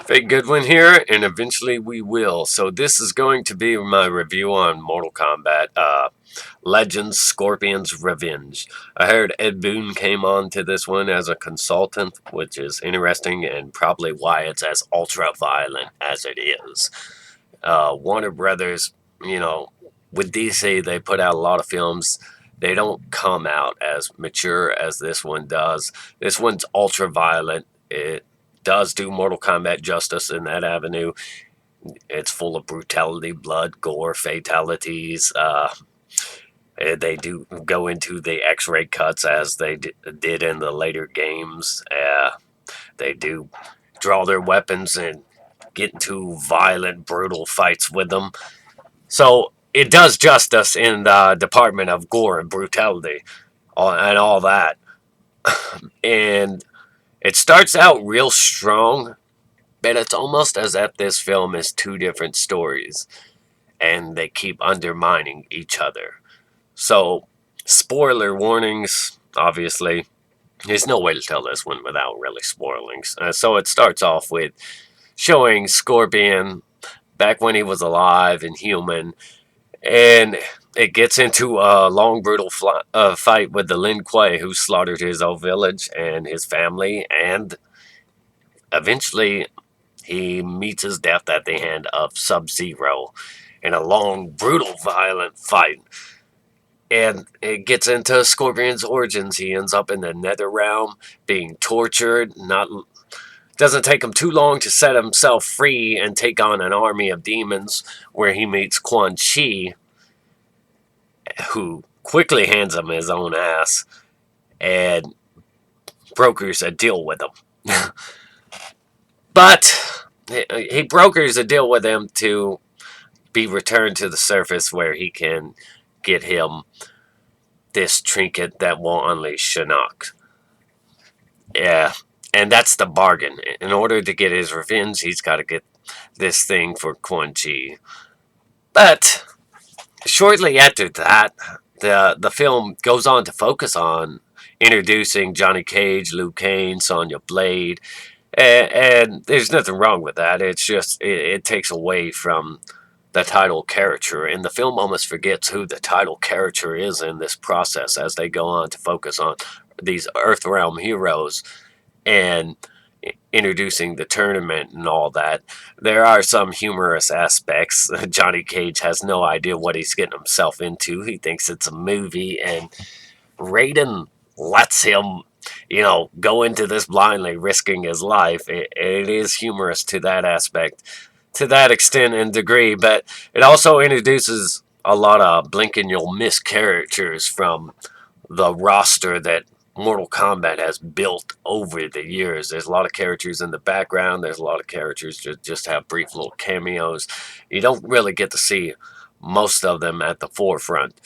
Fake Goodwin here, and eventually we will. So this is going to be my review on Mortal Kombat, Legends Scorpion's Revenge. I heard Ed Boon came on to this one as a consultant, which is interesting and probably why it's as ultra-violent as it is. Warner Brothers, you know, with DC, they put out a lot of films. They don't come out as mature as this one does. This one's ultra-violent. It does do Mortal Kombat justice in that avenue. It's full of brutality, blood, gore, fatalities. They do go into the X-ray cuts as they did in the later games. They do draw their weapons and get into violent, brutal fights with them. So it does justice in the department of gore and brutality and all that. And it starts out real strong, but it's almost as if this film is two different stories and they keep undermining each other. So, spoiler warnings, obviously. There's no way to tell this one without really spoiling. So, it starts off with showing Scorpion back when he was alive and human, and it gets into a long, brutal fight with the Lin Kuei, who slaughtered his own village and his family, and eventually he meets his death at the hand of Sub-Zero in a long, brutal, violent fight. And it gets into Scorpion's origins. He ends up in the Nether Realm, being tortured. Not doesn't take him too long to set himself free and take on an army of demons, where he meets Quan Chi, who quickly hands him his own ass and brokers a deal with him. But he brokers a deal with him to be returned to the surface, where he can get him this trinket that will unleash Shinnok. Yeah, and that's the bargain. In order to get his revenge, he's got to get this thing for Quan Chi. But shortly after that, the film goes on to focus on introducing Johnny Cage, Liu Kang, Sonya Blade, and there's nothing wrong with that. It's just it takes away from the title character, and the film almost forgets who the title character is in this process as they go on to focus on these Earthrealm heroes and introducing the tournament and all that. There are some humorous aspects. Johnny Cage has no idea what he's getting himself into. He thinks it's a movie, and Raiden lets him, go into this blindly, risking his life. It is humorous to that aspect, to that extent and degree, but it also introduces a lot of blink and you'll miss characters from the roster that Mortal Kombat has built over the years. There's a lot of characters in the background. There's a lot of characters that just have brief little cameos. You don't really get to see most of them at the forefront.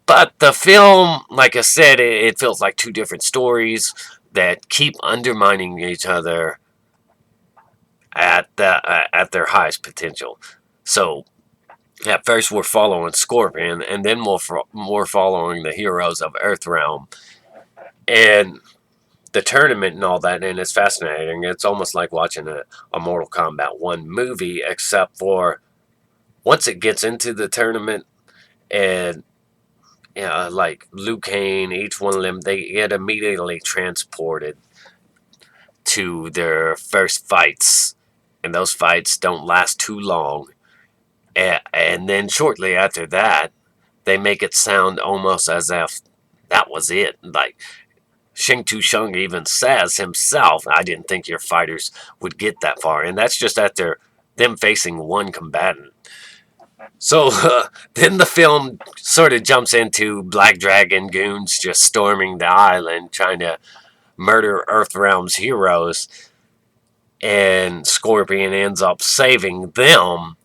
But the film, like I said, it feels like two different stories that keep undermining each other at their highest potential. So at first we're following Scorpion, and then we're following the heroes of Earthrealm and the tournament and all that. And it's fascinating. It's almost like watching a Mortal Kombat 1 movie, except for once it gets into the tournament and like Liu Kang, each one of them, they get immediately transported to their first fights, and those fights don't last too long. And then shortly after that, they make it sound almost as if that was it. Like Shing Tu Shung even says himself, "I didn't think your fighters would get that far," and that's just after them facing one combatant. So then the film sort of jumps into Black Dragon goons just storming the island, trying to murder Earthrealm's heroes, and Scorpion ends up saving them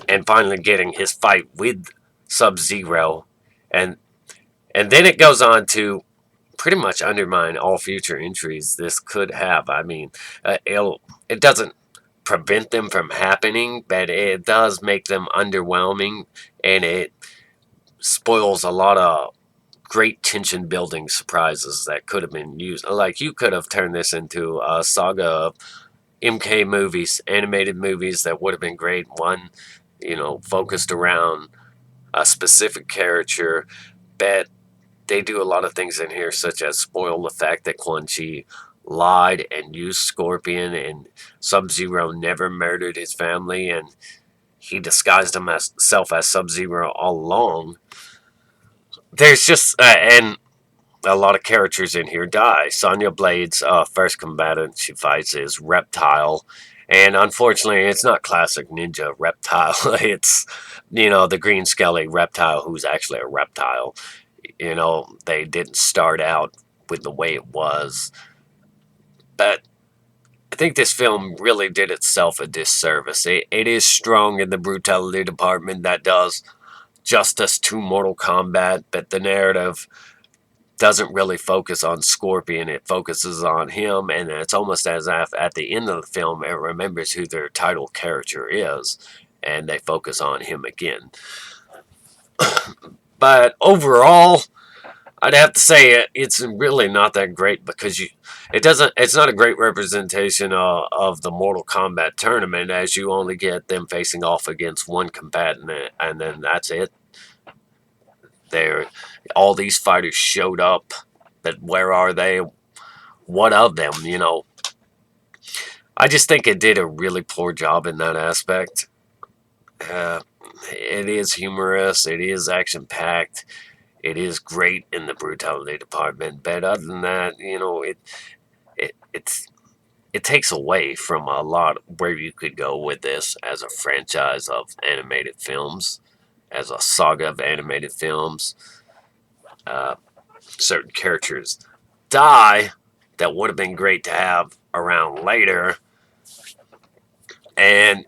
and finally getting his fight with Sub-Zero, and then it goes on to pretty much undermine all future entries this could have. I mean, it doesn't prevent them from happening, but it does make them underwhelming, and it spoils a lot of great tension building surprises that could have been used. Like, you could have turned this into a saga of MK movies, animated movies that would have been great. One, focused around a specific character, but they do a lot of things in here, such as spoil the fact that Quan Chi lied and used Scorpion, and Sub-Zero never murdered his family, and he disguised himself as Sub-Zero all along. There's just, and a lot of characters in here die. Sonya Blade's first combatant she fights is Reptile. And unfortunately, it's not classic ninja Reptile. It's, the green skelly Reptile who's actually a reptile. They didn't start out with the way it was. But I think this film really did itself a disservice. It is strong in the brutality department that does justice to Mortal Kombat, but the narrative doesn't really focus on Scorpion. It focuses on him, and it's almost as if at the end of the film it remembers who their title character is, and they focus on him again. But overall, I'd have to say it's really not that great because it's not a great representation of the Mortal Kombat tournament, as you only get them facing off against one combatant, and then that's it. All these fighters showed up, but where are they? What of them? I just think it did a really poor job in that aspect. It is humorous. It is action packed. It is great in the brutality department, but other than that, it takes away from a lot where you could go with this as a franchise of animated films, as a saga of animated films. Certain characters die that would have been great to have around later, and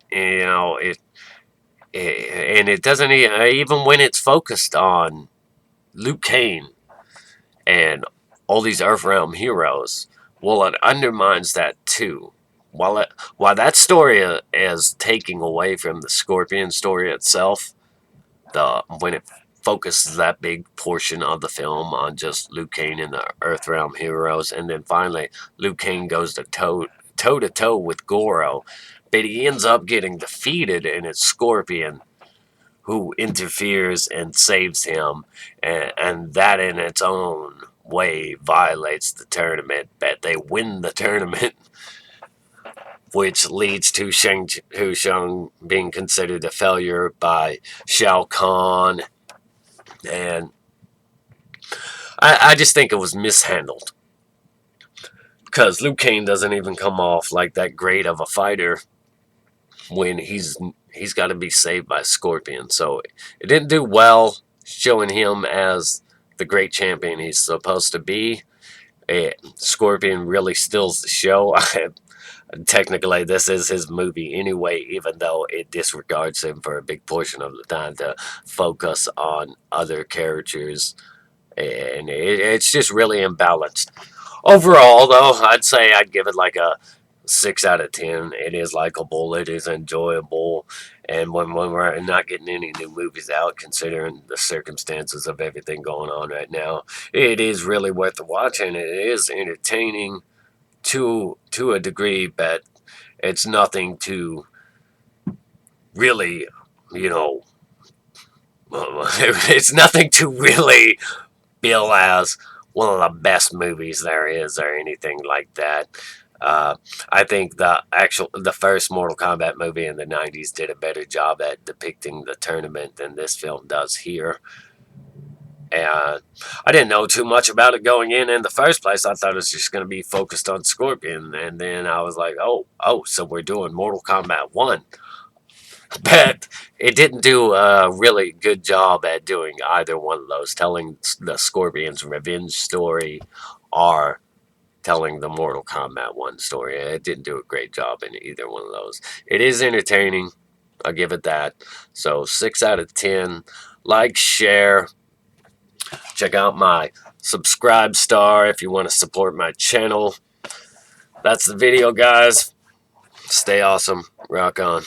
it doesn't even when it's focused on Liu Kang and all these Earthrealm heroes. Well, it undermines that too. While that story is taking away from the Scorpion story itself, when it focuses that big portion of the film on just Liu Kang and the Earthrealm heroes, and then finally Liu Kang goes to toe to toe with Goro, but he ends up getting defeated, and it's Scorpion who interferes and saves him, and that in its own way violates the tournament, but they win the tournament, which leads to Shang Tsung being considered a failure by Shao Kahn, and I just think it was mishandled, because Liu Kang doesn't even come off like that great of a fighter when he's got to be saved by Scorpion. So it didn't do well showing him as the great champion he's supposed to be. Scorpion really steals the show. Technically, this is his movie anyway, even though it disregards him for a big portion of the time to focus on other characters. And it's just really imbalanced. Overall, though, I'd say I'd give it like a 6 out of 10. It is likable. It is enjoyable. And when we're not getting any new movies out, considering the circumstances of everything going on right now, it is really worth watching. It is entertaining to a degree, but it's nothing to really, it's nothing to really bill as one of the best movies there is or anything like that. I think the first Mortal Kombat movie in the 90s did a better job at depicting the tournament than this film does here. And I didn't know too much about it going in the first place. I thought it was just going to be focused on Scorpion. And then I was like, oh, so we're doing Mortal Kombat 1. But it didn't do a really good job at doing either one of those, telling the Scorpion's revenge story or telling the Mortal Kombat 1 story. It didn't do a great job in either one of those. It is entertaining. I'll give it that. So 6 out of 10. Like, share. Check out my subscribe star if you want to support my channel. That's the video, guys. Stay awesome. Rock on.